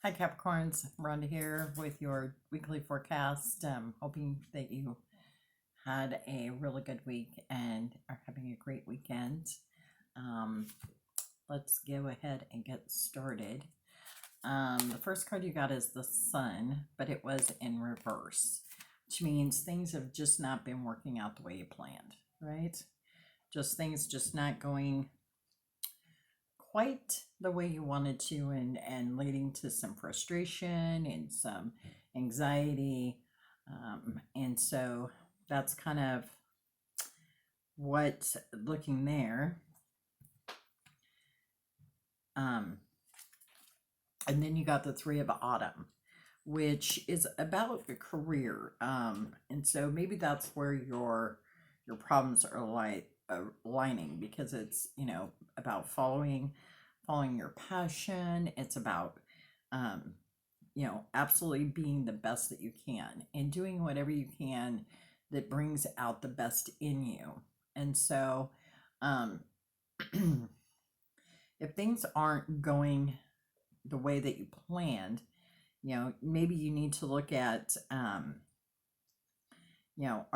Hi, Capricorns. Rhonda here with your weekly forecast. Hoping that you had a really good week and are having a great weekend. Um, let's go ahead and get started. The first card you got is the Sun, but it was in reverse, which means things have just not been working out the way you planned, right? Just things just not going quite the way you wanted to, and leading to some frustration and some anxiety. And so that's kind of what looking there. um, and then you got the Three of Autumn, which is about a career. And so maybe that's where your problems are aligning, because it's about following your passion. It's about um, absolutely being the best that you can and doing whatever you can that brings out the best in you. And so, um, if things aren't going the way that you planned, maybe you need to look at, are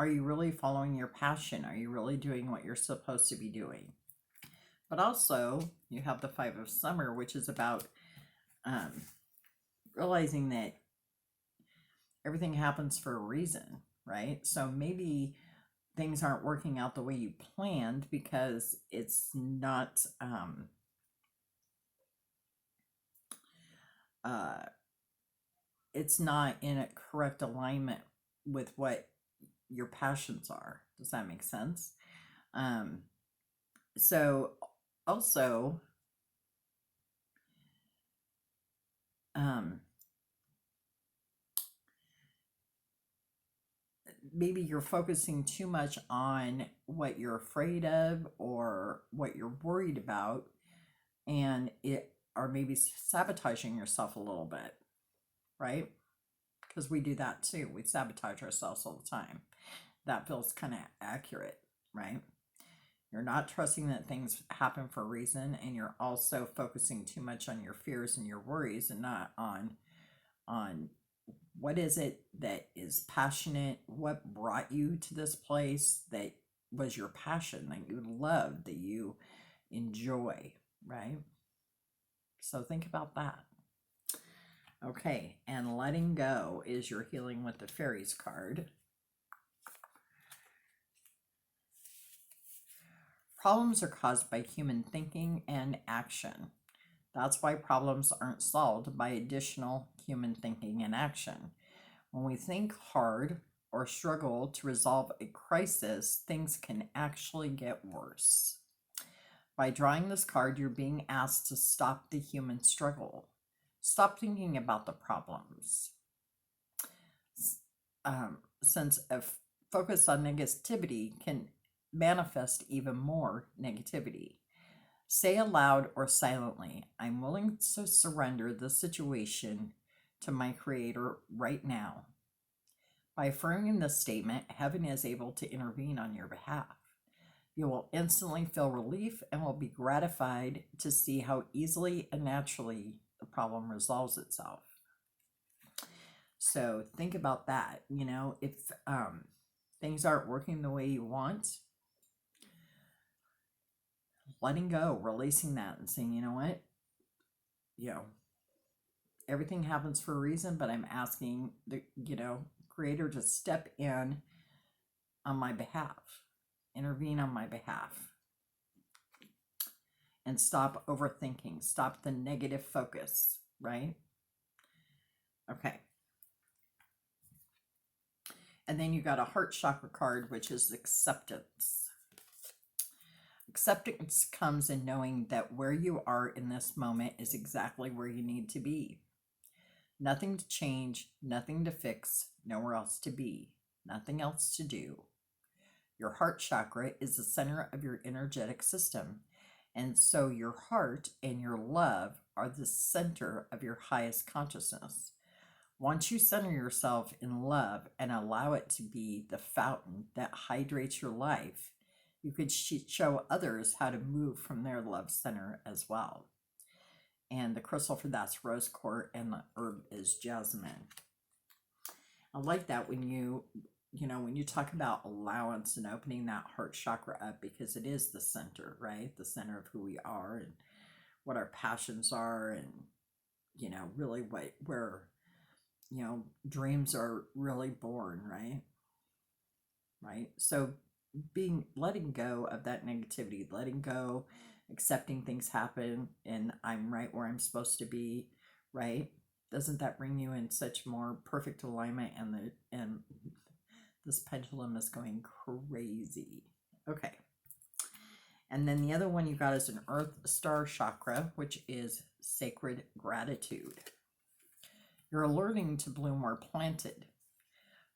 you really following your passion? Are you really doing what you're supposed to be doing? But also, you have the Five of Summer, which is about um, realizing that everything happens for a reason, right? So maybe things aren't working out the way you planned because uh, it's not in a correct alignment with what your passions are. Does that make sense? Um, so also, um, maybe you're focusing too much on what you're afraid of or what you're worried about, and it or maybe sabotaging yourself a little bit, right? Because we do that too. We sabotage ourselves all the time. That feels kind of accurate, right? You're not trusting that things happen for a reason, and you're also focusing too much on your fears and your worries, and not on what is it that is passionate, what brought you to this place that was your passion, that you love, that you enjoy, right? So think about that. Okay, and letting go is your healing with the fairies card. Problems are caused by human thinking and action. That's why problems aren't solved by additional human thinking and action. When we think hard or struggle to resolve a crisis, things can actually get worse. By drawing this card, you're being asked to stop the human struggle. Stop thinking about the problems. Since a focus on negativity can manifest even more negativity. Say aloud or silently, I'm willing to surrender the situation to my Creator right now. By affirming this statement, heaven is able to intervene on your behalf. You will instantly feel relief and will be gratified to see how easily and naturally the problem resolves itself. So think about that. If things aren't working the way you want, letting go, releasing that, and saying, you know what, you know, everything happens for a reason, but I'm asking the Creator to step in on my behalf, intervene on my behalf, and stop overthinking, stop the negative focus, right? Okay. And then you got a heart chakra card, which is acceptance. Acceptance comes in knowing that where you are in this moment is exactly where you need to be. Nothing to change, nothing to fix, nowhere else to be, nothing else to do. Your heart chakra is the center of your energetic system, and so your heart and your love are the center of your highest consciousness. Once you center yourself in love and allow it to be the fountain that hydrates your life, you could show others how to move from their love center as well. And the crystal for that's rose quartz, and the herb is jasmine. I like that when when you talk about allowance and opening that heart chakra up, because it is the center, right? The center of who we are and what our passions are, and really where dreams are really born, right? So letting go of that negativity, letting go, accepting things happen, and I'm right where I'm supposed to be, right? Doesn't that bring you in such more perfect alignment? And this pendulum is going crazy. Okay. And then the other one you got is an earth star chakra, which is sacred gratitude. You're learning to bloom where planted,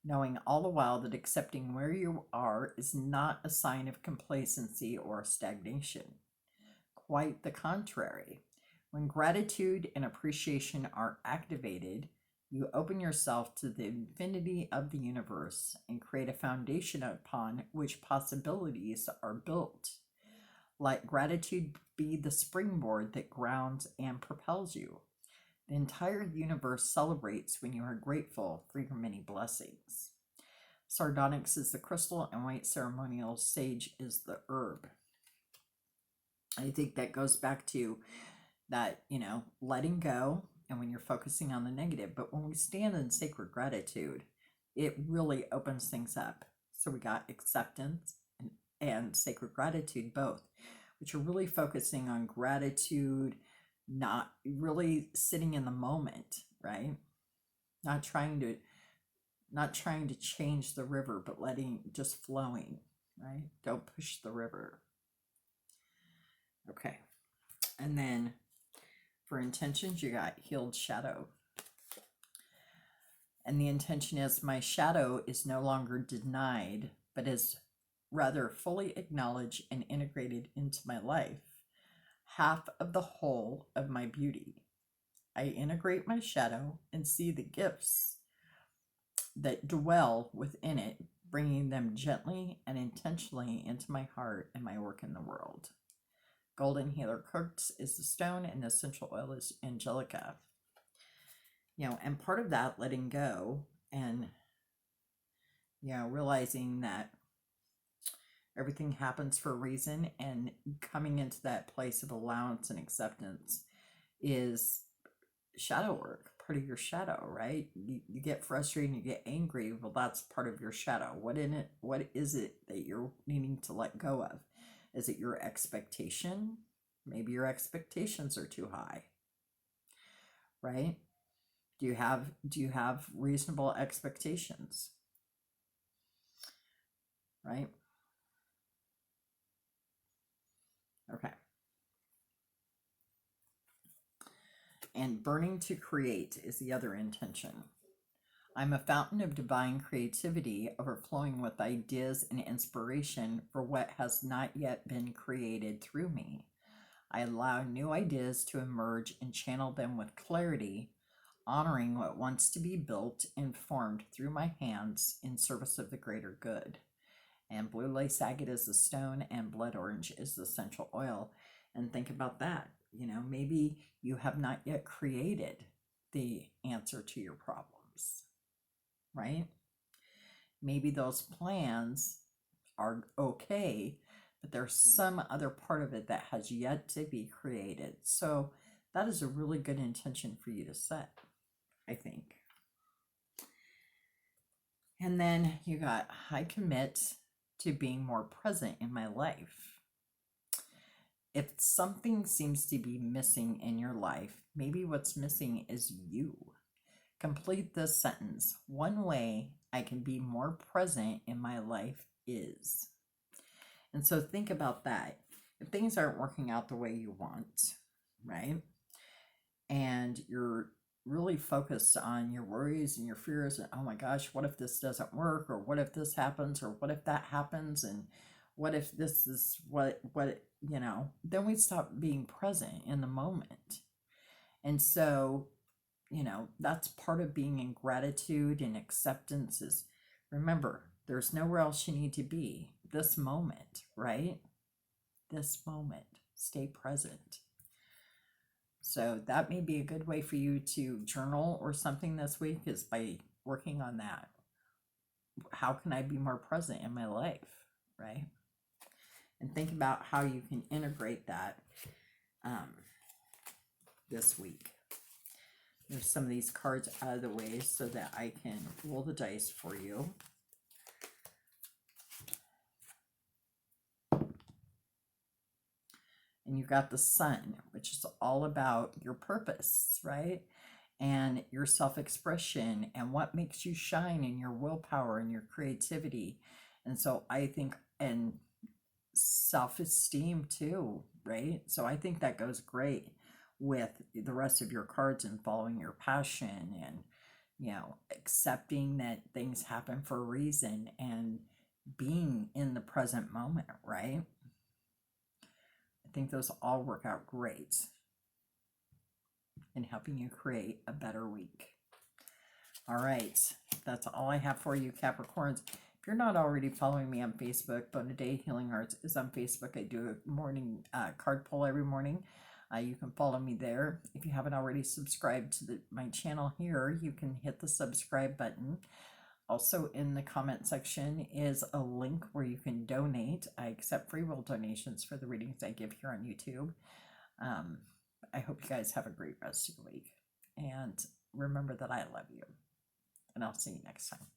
knowing all the while that accepting where you are is not a sign of complacency or stagnation. Quite the contrary. When gratitude and appreciation are activated, you open yourself to the infinity of the universe and create a foundation upon which possibilities are built. Let gratitude be the springboard that grounds and propels you. The entire universe celebrates when you are grateful for your many blessings. Sardonyx is the crystal, and white ceremonial sage is the herb. I think that goes back to that, letting go, and when you're focusing on the negative. But when we stand in sacred gratitude, it really opens things up. So we got acceptance and sacred gratitude both, which are really focusing on gratitude, not really sitting in the moment, right? Not trying to change the river, but just flowing, right? Don't push the river. Okay. And then for intentions, you got healed shadow. And the intention is, my shadow is no longer denied, but is rather fully acknowledged and integrated into my life, half of the whole of my beauty. I integrate my shadow and see the gifts that dwell within it, bringing them gently and intentionally into my heart and my work in the world. Golden healer quartz is the stone, and the essential oil is angelica. And part of that letting go and realizing that everything happens for a reason, and coming into that place of allowance and acceptance is shadow work, part of your shadow, right? You get frustrated and you get angry. Well, that's part of your shadow. What is it that you're needing to let go of? Is it your expectation? Maybe your expectations are too high, right? Do you have reasonable expectations, right? Okay. And burning to create is the other intention. I'm a fountain of divine creativity, overflowing with ideas and inspiration for what has not yet been created through me. I allow new ideas to emerge and channel them with clarity, honoring what wants to be built and formed through my hands in service of the greater good. And blue lace agate is the stone, and blood orange is the essential oil. And think about that. Maybe you have not yet created the answer to your problems, right? Maybe those plans are okay, but there's some other part of it that has yet to be created. So that is a really good intention for you to set, I think. And then you got, I commit to being more present in my life. If something seems to be missing in your life, maybe what's missing is you. Complete this sentence. One way I can be more present in my life is. And so think about that. If things aren't working out the way you want, right? And you're really focused on your worries and your fears, and oh my gosh, what if this doesn't work, or what if this happens, or what if that happens, and what if this is what then we stop being present in the moment. And so that's part of being in gratitude and acceptance is, remember, there's nowhere else you need to be. This moment, right? This moment. Stay present. So that may be a good way for you to journal or something this week, is by working on that. How can I be more present in my life, right? And think about how you can integrate that this week. Move some of these cards out of the way so that I can roll the dice for you. And you've got the Sun, which is all about your purpose, right? And your self-expression and what makes you shine, and your willpower and your creativity. And so I think, and self-esteem too, right? So I think that goes great with the rest of your cards, and following your passion, and accepting that things happen for a reason, and being in the present moment, right? I think those all work out great in helping you create a better week. All right, that's all I have for you, Capricorns. If you're not already following me on Facebook, Bona Day Healing Arts is on Facebook. I do a morning card pull every morning. You can follow me there. If you haven't already subscribed to my channel here, you can hit the subscribe button. Also in the comment section is a link where you can donate. I accept free will donations for the readings I give here on YouTube. I hope you guys have a great rest of your week. And remember that I love you. And I'll see you next time.